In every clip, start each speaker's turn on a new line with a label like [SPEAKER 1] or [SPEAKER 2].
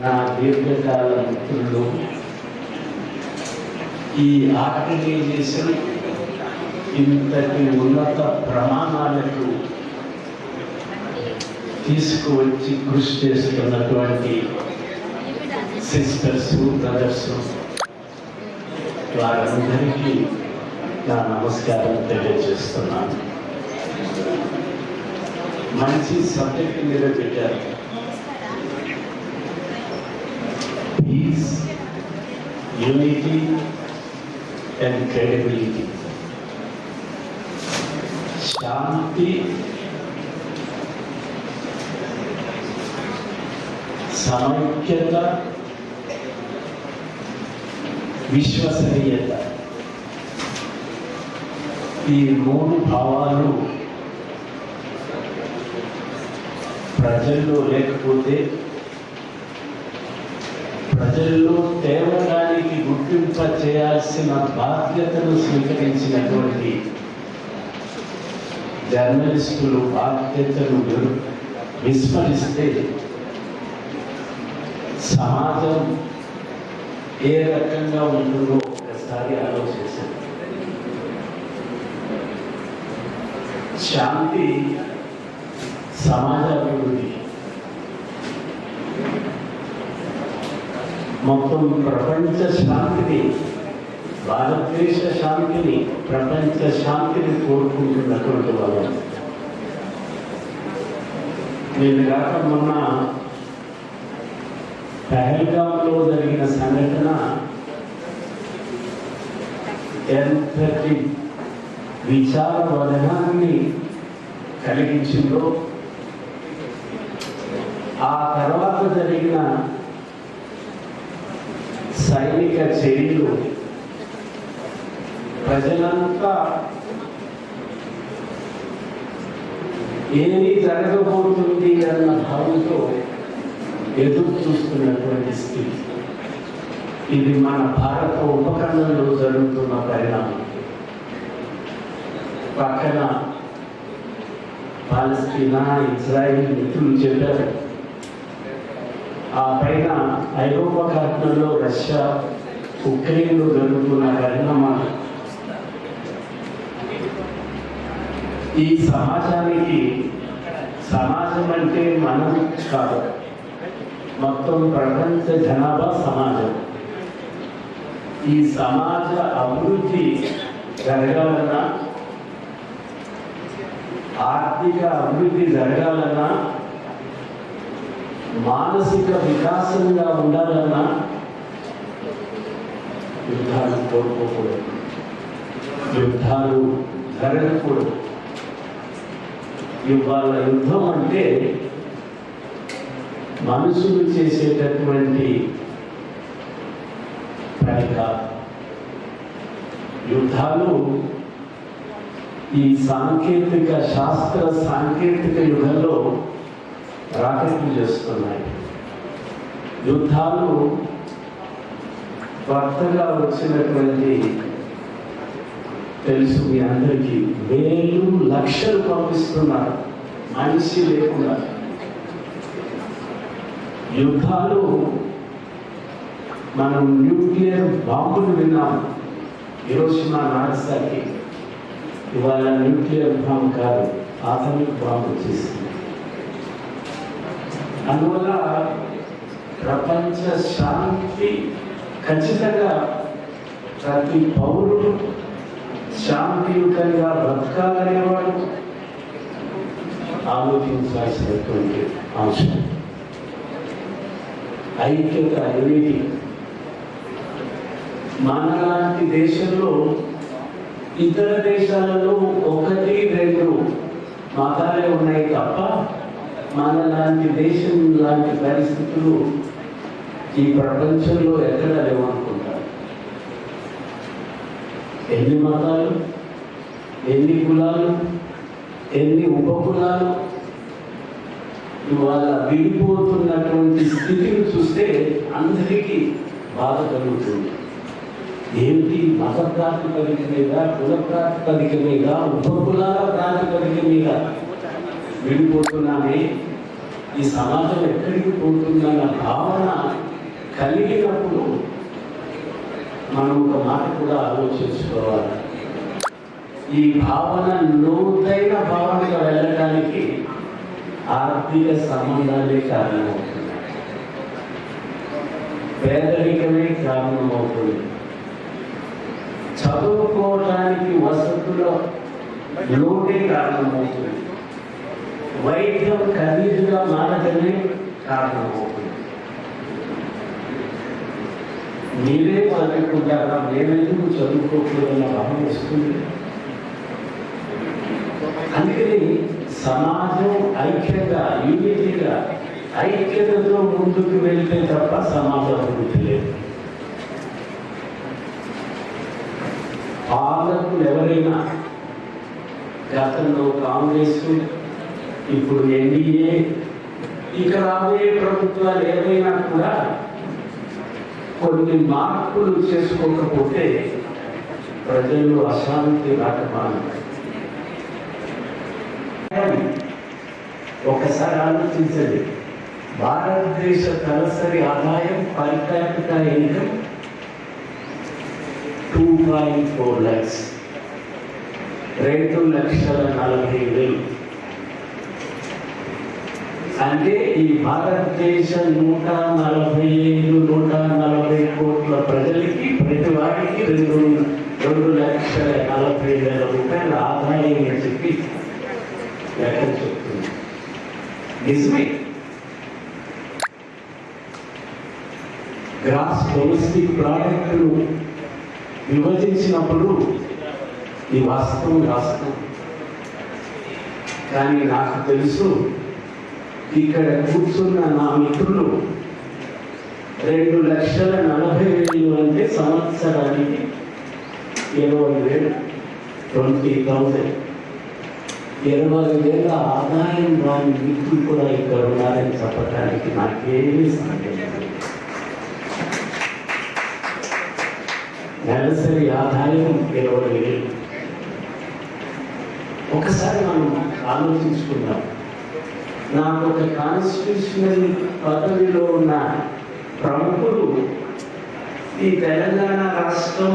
[SPEAKER 1] నా దీర్ఘకాల మిత్రులు ఈ ఆర్గనైజేషన్ ఇంతటి ఉన్నత ప్రమాణాలకు తీసుకువచ్చి కృషి చేస్తున్నటువంటి సిస్టర్స్ బ్రదర్స్ వారందరికీ నా నమస్కారం తెలియజేస్తున్నాను. మంచి సబ్జెక్ట్ మీద పెట్టారు. Peace, unity and credibility. శాంతి, సమైక్యత, విశ్వసనీయత, ఈ మూడు భావాలు ప్రజల్లో లేకపోతే ప్రజల్లో తేవడానికి గుర్తింప చేయాల్సిన బాధ్యతను స్వీకరించినటువంటి జర్నలిస్టులు బాధ్యతను విస్మరిస్తే సమాజం ఏ రకంగా ఉంటుందో ఒకసారి ఆలోచించారు. శాంతి, సమాజ అభివృద్ధి, మొత్తం ప్రపంచ శాంతిని, భారతదేశ శాంతిని, ప్రపంచ శాంతిని కోరుకుంటున్నటువంటి వాళ్ళు. నేను కాక మొన్న పహల్గాంలో జరిగిన సంఘటన ఎంతటి విచారవర్ధనాన్ని కలిగించిందో, ఆ తర్వాత జరిగిన సైనిక చర్యలు ప్రజలంతా ఏది జరగబోతుంది అన్న భావంతో ఎదురు చూస్తున్నటువంటి స్థితి. ఇది మన భారత ఉపఖండంలో జరుగుతున్న పరిణామం. పక్కన పాలస్తీనా, ఇజ్రాయిల్ మిత్రులు చెప్పారు. ఆ పైన ఐరోపా ఖండంలో రష్యా, ఉక్రెయిన్లో జరుగుతున్న పరిణామాలు ఈ సమాజానికి, సమాజం అంటే మనం కాదు, మొత్తం ప్రపంచ జనాభా సమాజం. ఈ సమాజ అభివృద్ధి జరగాలన్నా, ఆర్థిక అభివృద్ధి జరగాలన్నా, మానసిక వికాసంగా ఉండాలన్నా యుద్ధాలు కోరుకోకూడదు, యుద్ధాలు జరగకూడదు. ఇవాళ యుద్ధం అంటే మనుషులు చేసేటటువంటి పని కాదు. యుద్ధాలు ఈ సాంకేతిక శాస్త్ర సాంకేతిక యుగంలో రాకెట్లు చేస్తున్నాయి. యుద్ధాలు కొత్తగా వచ్చినటువంటి తెలుసు మీ అందరికీ. వేలు లక్షలు పంపిస్తున్నారు మనిషి లేకుండా. యుద్ధాలు, మనం న్యూక్లియర్ బాంబులు విన్నాం, హిరోషిమా నాగసాకి. ఇవాళ న్యూక్లియర్ బాంబు కాదు, ఆటమిక్ బాంబు చేసింది. అందువల్ల ప్రపంచ శాంతి ఖచ్చితంగా ప్రతి పౌరుడు శాంతియుతంగా బ్రతకాలనేవాడు ఆలోచించాల్సినటువంటి అంశం. ఐక్యత, యూనిటీ. మనలాంటి దేశంలో ఇతర దేశాలలో 1-2 మతాలే ఉన్నాయి తప్ప మనలాంటి దేశం లాంటి పరిస్థితులు ఈ ప్రపంచంలో ఎక్కడ లేవనుకుంటారు. ఎన్ని మతాలు, ఎన్ని కులాలు, ఎన్ని ఉపకులాలు ఇవాళ విడిపోతున్నటువంటి స్థితిని చూస్తే అందరికీ బాధ కలుగుతుంది. ఏంటి, మత ప్రాతిపదిక మీద, కుల ప్రాతిపదిక మీద, ఉపకులాల ప్రాతిపదిక మీద విడిపోతున్నామే, ఈ సమాజం ఎక్కడికి పోతుందన్న భావన కలిగినప్పుడు మనం ఒక మాట కూడా ఆలోచించుకోవాలి. ఈ భావన లోతైన భావనగా వెళ్ళడానికి ఆర్థిక సంబంధాలే కారణమవుతుంది, పేదరికమే కారణమవుతుంది, చదువుకోవడానికి వసతుల లోటే కారణమవుతుంది, వైద్యం ఖరీదుగా మారడమే కారణమవుతుంది. మీరే చదువుకుంటారా, మేమెందుకు చదువుకోకూడదన్న భావన వస్తుంది. అందుకని సమాజం ఐక్యంగా, యూనిటీగా, ఐక్యతతో ముందుకు వెళ్తే తప్ప సమాజం అభివృద్ధి లేదు. పాలకులు ఎవరైనా గతంలో కాంగ్రెస్, ఇప్పుడు ఎన్డీఏ, ఇక రాబోయే ప్రభుత్వాలు ఏవైనా కూడా కొన్ని మార్పులు చేసుకోకపోతే ప్రజలు అశాంతి రాకమానరు. ఒకసారి ఆలోచించండి, భారతదేశ తలసరి ఆదాయం పర్ క్యాపిటల్ ఇన్కమ్ 2.4 lakhs, 2,40,000. అంటే ఈ భారతదేశ 145-140 కోట్ల ప్రజలకి ప్రతి వారికి 2,40,000 రూపాయల ఆదాయం అని చెప్పి లెక్క చెప్తుంది. నిజమే. గ్రాస్ డొమెస్టిక్ ప్రాడక్ట్ను విభజించినప్పుడు ఈ వాస్తవం రాస్తాం. కానీ నాకు తెలుసు, ఇక్కడ కూర్చున్న నా మిత్రులు 2,40,000 అంటే సంవత్సరానికి 20,000, 20,000, 20,000 ఆదాయం రాని మిత్రులు కూడా ఇక్కడ ఉన్నారని చెప్పడానికి నాకేమీ సందేహం. నెలసరి ఆదాయం 20,000. ఒకసారి మనం ఆలోచించుకుందాం. నాకు ఒక కాన్స్టిట్యూషనల్ పదవిలో ఉన్న ప్రముఖులు ఈ తెలంగాణ రాష్ట్రం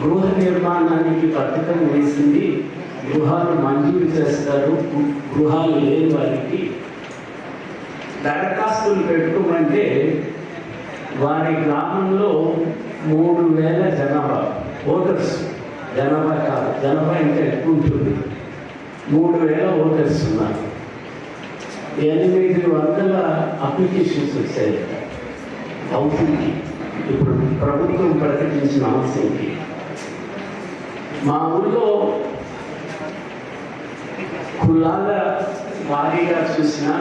[SPEAKER 1] గృహ నిర్మాణానికి పథకం వేసింది, గృహాలు మంజూరు చేస్తారు, గృహాలు లేని వారికి దరఖాస్తులు పెట్టుకోమంటే వారి గ్రామంలో 3,000 జనాభా ఓటర్స్, జనాభా కాదు, జనాభా ఇంకా ఎక్కువ ఉంటుంది, 3,000 ఓటర్స్ ఉన్నారు. 800 అప్లికేషన్స్ వచ్చాయి హౌసింగ్కి, ఇప్పుడు ప్రభుత్వం ప్రకటించిన హౌసింగ్కి. మా ఊళ్ళో కులాల వారీగా చూసినా,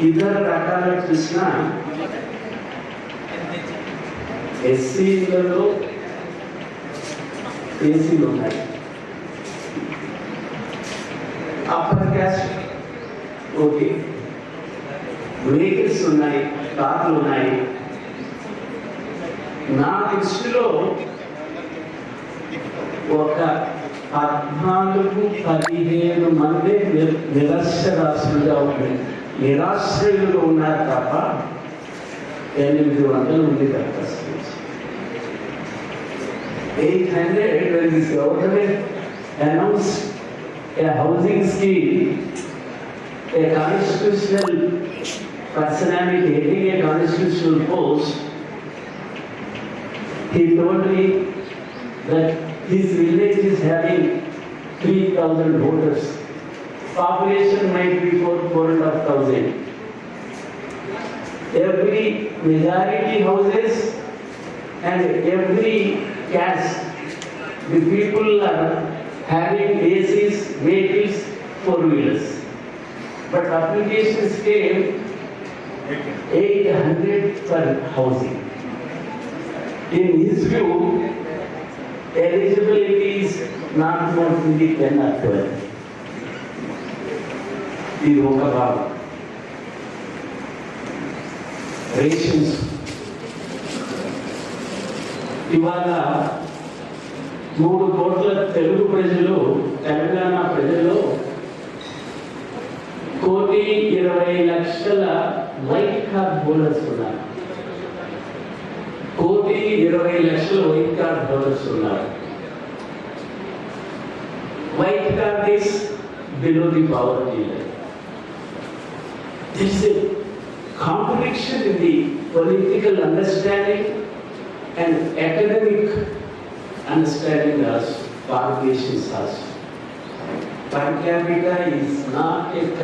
[SPEAKER 1] ఇతర రకాలు చూసినా, ఎస్సీలలో ఏసీలు ఉన్నాయి, అప్పర్ క్యాస్ట్ ఓకే, వెహికల్స్ ఉన్నాయి, కార్లు ఉన్నాయి. నా దృష్టిలో ఒక 14-15 మంది నిరాశ్రయులుగా ఉన్నారు తప్ప 800 ఉంది దరఖాస్తు. 800 when this government announced a housing scheme, a constitutional personality getting a constitutional post, he told me that his village is having 3,000 voters. Population might be 4,500. Every majority houses and every caste, the people are having ACs, vehicles, 4-wheelers. But applications came 800 per housing. In his view, eligibility is not more than 10 or 12. ఇది ఒక భాగం. Rations ఇవాళ 3 కోట్ల తెలుగు ప్రజలు, తెలంగాణ ప్రజలు 1,20,00,000 white card holders ఉన్నారు. 1,20,00,000 white card holders ఉన్నారు. White card is below the poverty line. There is a contradiction in the political understanding and academic understanding as populations also. Per capita is not a